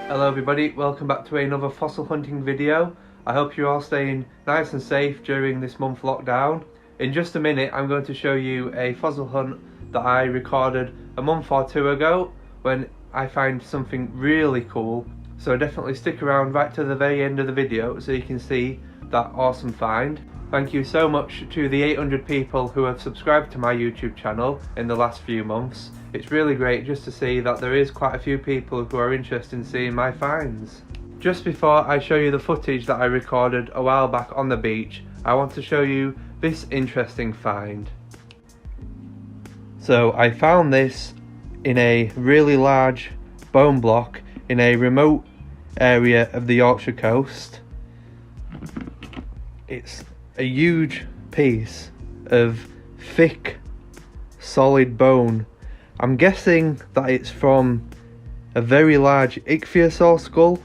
Hello everybody, welcome back to another fossil hunting video. I hope you're all staying nice and safe during this month lockdown. In just a minute I'm going to show you a fossil hunt that I recorded a month or two ago when I find something really cool. So definitely stick around right to the very end of the video so you can see that awesome find. Thank you so much to the 800 people who have subscribed to my YouTube channel in the last few months. It's really great just to see that there is quite a few people who are interested in seeing my finds. Just before I show you the footage that I recorded a while back on the beach, I want to show you this interesting find. So I found this in a really large bone block in a remote area of the Yorkshire coast. It's a huge piece of thick, solid bone. I'm guessing that it's from a very large Ichthyosaur skull.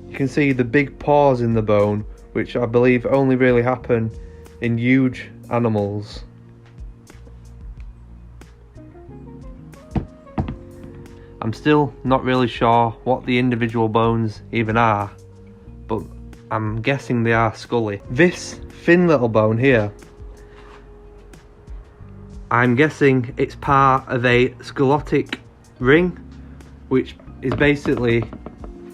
You can see the big pores in the bone, which I believe only really happen in huge animals. I'm still not really sure what the individual bones even are, but I'm guessing they are scully. This thin little bone here, I'm guessing it's part of a sclerotic ring, which is basically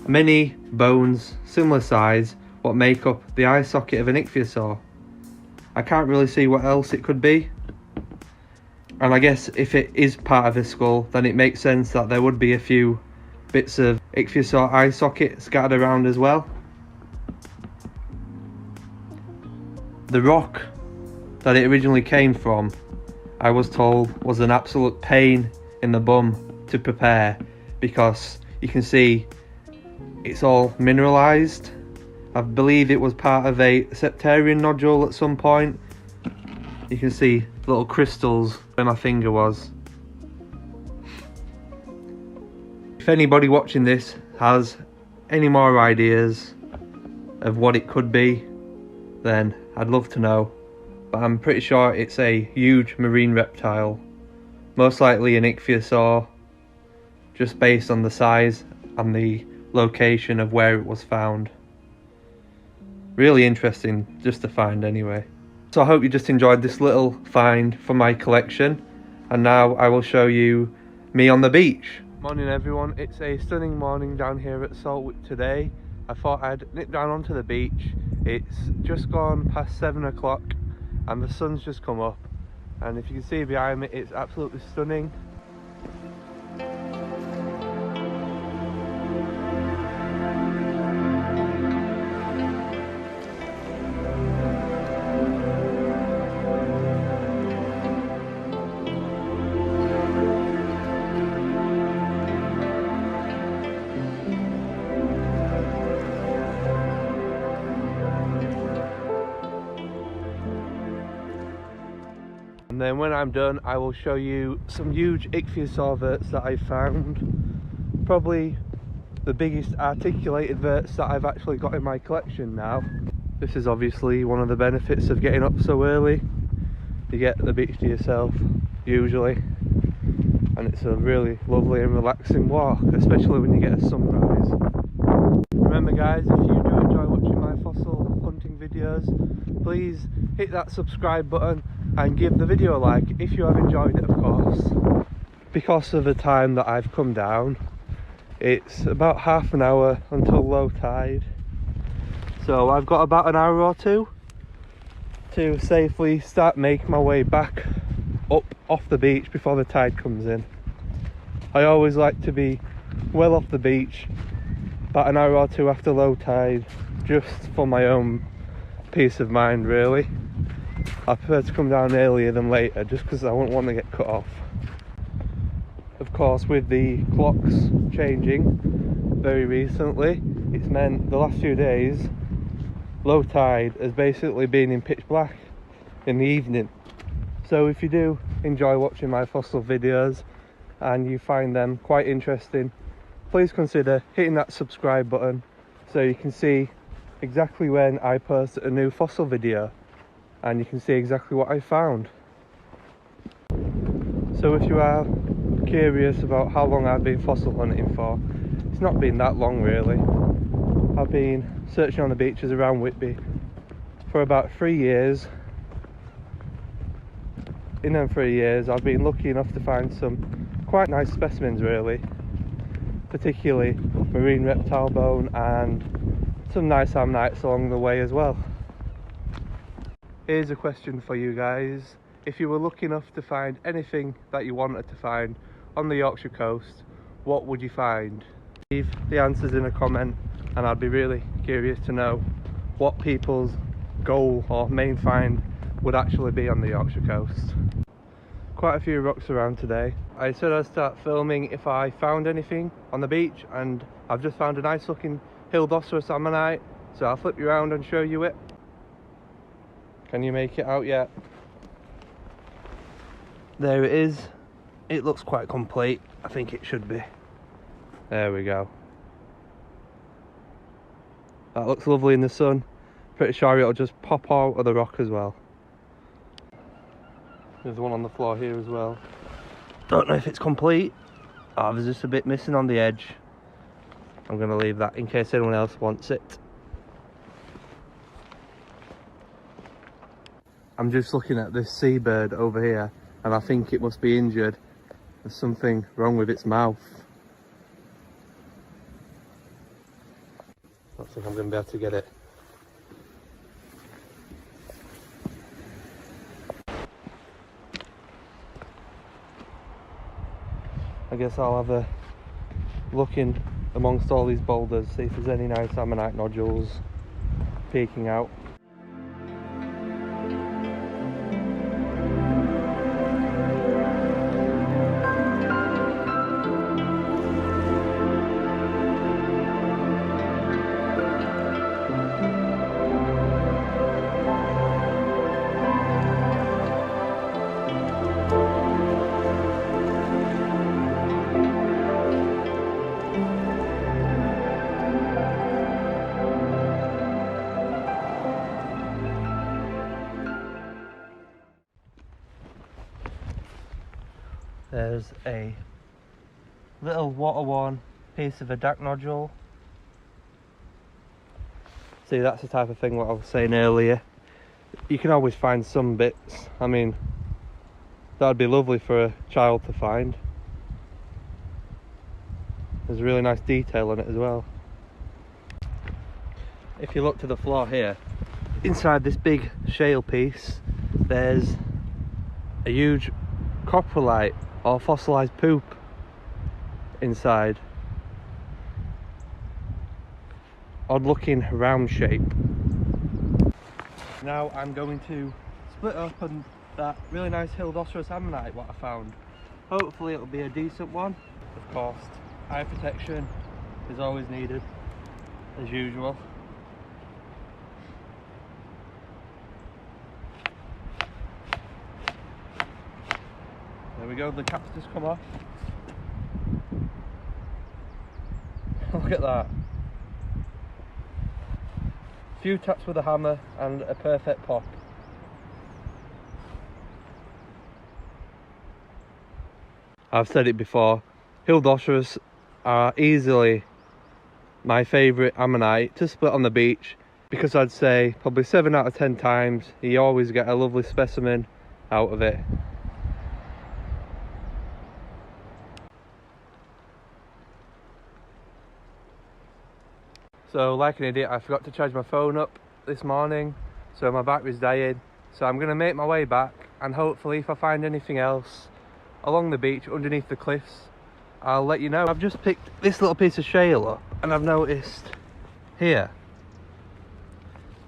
many bones similar size what make up the eye socket of an ichthyosaur. I can't really see what else it could be, and I guess if it is part of a skull then it makes sense that there would be a few bits of ichthyosaur eye socket scattered around as well. The rock that it originally came from, I was told, was an absolute pain in the bum to prepare because you can see it's all mineralized. I believe it was part of a septarian nodule at some point. You can see little crystals where my finger was. If anybody watching this has any more ideas of what it could be, then I'd love to know, but I'm pretty sure it's a huge marine reptile, most likely an ichthyosaur, just based on the size and the location of where it was found. Really interesting just to find anyway. So I hope you just enjoyed this little find from my collection, and now I will show you me on the beach. Morning everyone, it's a stunning morning down here at Saltwick today. I thought I'd nip down onto the beach. It's just gone past 7 o'clock and the sun's just come up, and if you can see behind me, it's absolutely stunning. And then when I'm done, I will show you some huge Ichthyosaur verts that I found. Probably the biggest articulated verts that I've actually got in my collection now. This is obviously one of the benefits of getting up so early. You get the beach to yourself, usually. And it's a really lovely and relaxing walk, especially when you get a sunrise. Remember guys, if you do enjoy watching my fossil hunting videos, please hit that subscribe button and give the video a like if you have enjoyed it, of course. Because of the time that I've come down, it's about half an hour until low tide, so I've got about an hour or two to safely start making my way back up off the beach before the tide comes in. I always like to be well off the beach about an hour or two after low tide, just for my own peace of mind really. I prefer to come down earlier than later just because I won't want to get cut off. Of course, with the clocks changing very recently, it's meant the last few days low tide has basically been in pitch black in the evening. So if you do enjoy watching my fossil videos and you find them quite interesting, please consider hitting that subscribe button so you can see exactly when I post a new fossil video and you can see exactly what I found. So if you are curious about how long I've been fossil hunting for, not been that long really. I've been searching on the beaches around Whitby for about 3 years. In them 3 years I've been lucky enough to find some quite nice specimens really, particularly marine reptile bone and some nice ammonites along the way as well. Here's a question for you guys. If you were lucky enough to find anything that you wanted to find on the Yorkshire coast, what would you find? Leave the answers in a comment and I'd be really curious to know what people's goal or main find would actually be on the Yorkshire coast. Quite a few rocks around today. I said I'd start filming if I found anything on the beach, and I've just found a nice looking Hildoceras ammonite, so I'll flip you around and show you it. Can you make it out yet? There it is. It looks quite complete. I think it should be. There we go. That looks lovely in the sun. Pretty sure it'll just pop out of the rock as well. There's one on the floor here as well. Don't know if it's complete. Oh, there's just a bit missing on the edge. I'm going to leave that in case anyone else wants it. I'm just looking at this seabird over here and I think it must be injured. There's something wrong with its mouth. I don't think I'm going to be able to get it. I guess I'll have a look in amongst all these boulders, see if there's any nice ammonite nodules peeking out. There's a little water-worn piece of a dark nodule. See, that's the type of thing what I was saying earlier. You can always find some bits. I mean, that'd be lovely for a child to find. There's a really nice detail on it as well. If you look to the floor here, inside this big shale piece, there's a huge coprolite or fossilized poop inside. Odd looking round shape. Now I'm going to split open that really nice Hildoceras ammonite what I found. Hopefully it'll be a decent one. Of course, eye protection is always needed, as usual. There we go, the cap's just come off. Look at that. A few taps with a hammer and a perfect pop. I've said it before, Hildoceras are easily my favourite ammonite to split on the beach, because I'd say probably 7 out of 10 times you always get a lovely specimen out of it. So like an idiot, I forgot to charge my phone up this morning, so my battery's dying. So I'm going to make my way back, and hopefully if I find anything else along the beach underneath the cliffs, I'll let you know. I've just picked this little piece of shale up and I've noticed here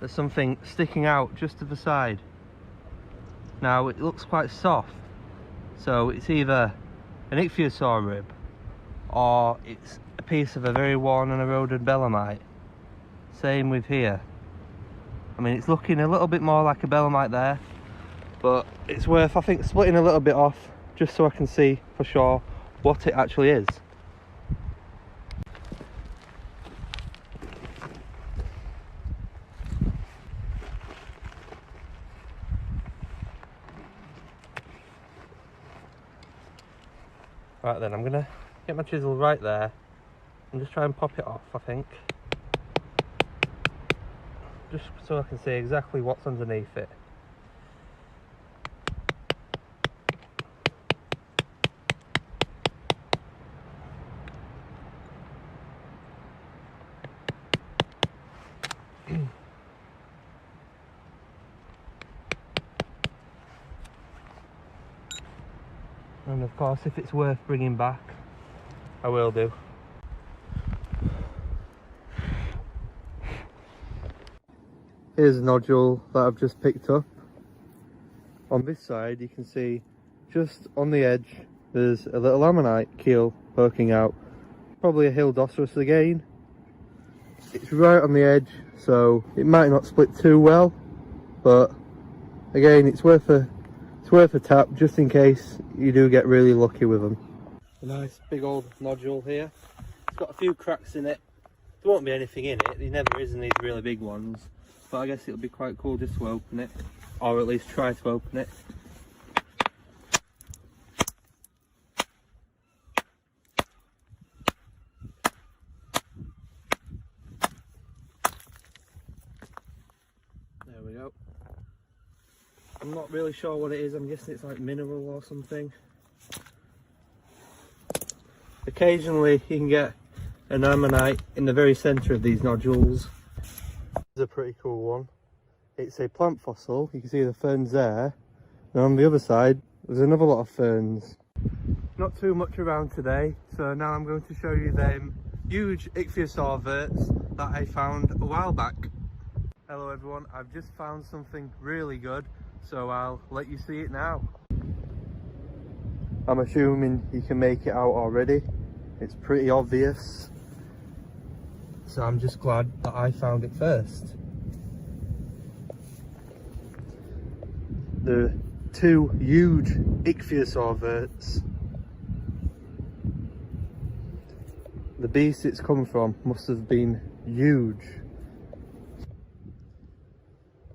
there's something sticking out just to the side. Now it looks quite soft, so it's either an Ichthyosaur rib or it's a piece of a very worn and eroded belemnite. Same with here. I mean, it's looking a little bit more like a belemnite there, but it's worth, I think, splitting a little bit off just so I can see for sure what it actually is. Right then, I'm gonna get my chisel right there and just try and pop it off, I think. Just so I can see exactly what's underneath it. And of course, if it's worth bringing back, I will do. Here's a nodule that I've just picked up. On this side you can see just on the edge there's a little ammonite keel poking out. Probably a Hildoceras again. It's right on the edge, so it might not split too well, but again it's worth a tap just in case you do get really lucky with them. A nice big old nodule here. It's got a few cracks in it. There won't be anything in it, there never is in these really big ones. But I guess it'll be quite cool just to open it, or at least try to open it. There we go. I'm not really sure what it is, I'm guessing it's like mineral or something. Occasionally you can get an ammonite in the very centre of these nodules. This is a pretty cool one. It's a plant fossil, you can see the ferns there, and on the other side there's another lot of ferns. Not too much around today, so now I'm going to show you them huge Ichthyosaur Verts that I found a while back. Hello everyone, I've just found something really good, so I'll let you see it now. I'm assuming you can make it out already, it's pretty obvious. So I'm just glad that I found it first. The two huge Ichthyosaur Verts. The beast it's come from must have been huge.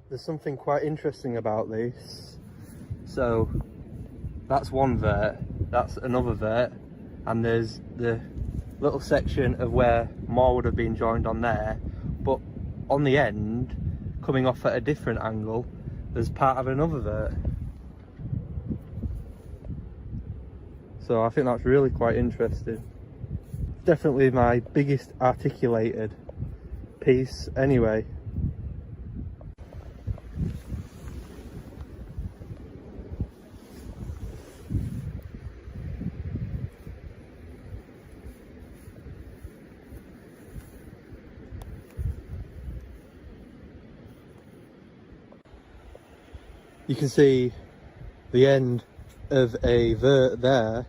There's something quite interesting about this. So that's one vert, that's another vert, and there's the little section of where more would have been joined on there, but on the end, coming off at a different angle, there's part of another vert. So I think that's really quite interesting. Definitely my biggest articulated piece anyway. You can see the end of a vert there,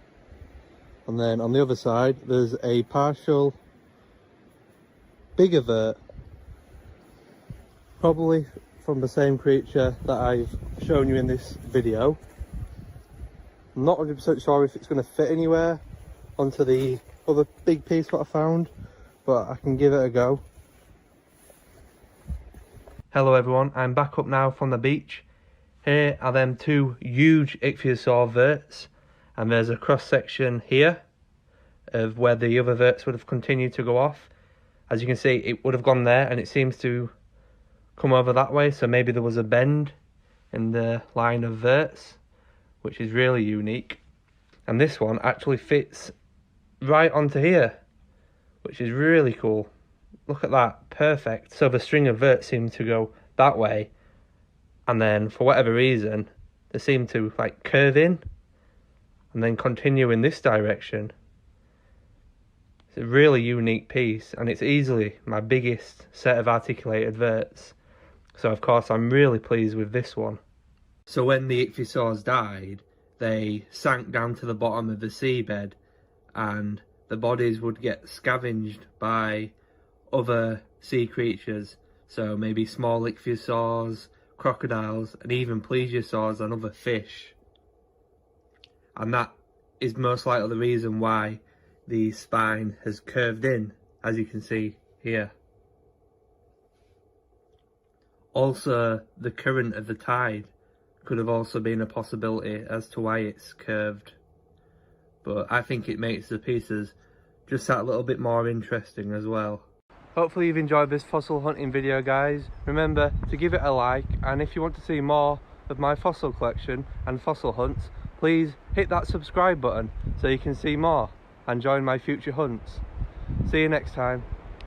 and then on the other side there's a partial bigger vert, probably from the same creature that I've shown you in this video. I'm not 100% sure if it's going to fit anywhere onto the other big piece that I found, but I can give it a go. Hello everyone, I'm back up now from the beach. Here are them two huge Ichthyosaur Verts, and there's a cross section here of where the other verts would have continued to go off. As you can see, it would have gone there and it seems to come over that way, so maybe there was a bend in the line of verts, which is really unique. And this one actually fits right onto here, which is really cool. Look at that, perfect. So the string of verts seemed to go that way, and then for whatever reason they seem to like curve in and then continue in this direction. It's a really unique piece, and it's easily my biggest set of articulated verts, so of course I'm really pleased with this one. So when the ichthyosaurs died, they sank down to the bottom of the seabed, and the bodies would get scavenged by other sea creatures, so maybe small ichthyosaurs, crocodiles, and even plesiosaurs and other fish. And that is most likely the reason why the spine has curved in, as you can see here. Also, the current of the tide could have also been a possibility as to why it's curved, but I think it makes the pieces just that little bit more interesting as well. Hopefully you've enjoyed this fossil hunting video, guys. Remember to give it a like, and if you want to see more of my fossil collection and fossil hunts, please hit that subscribe button so you can see more and join my future hunts. See you next time.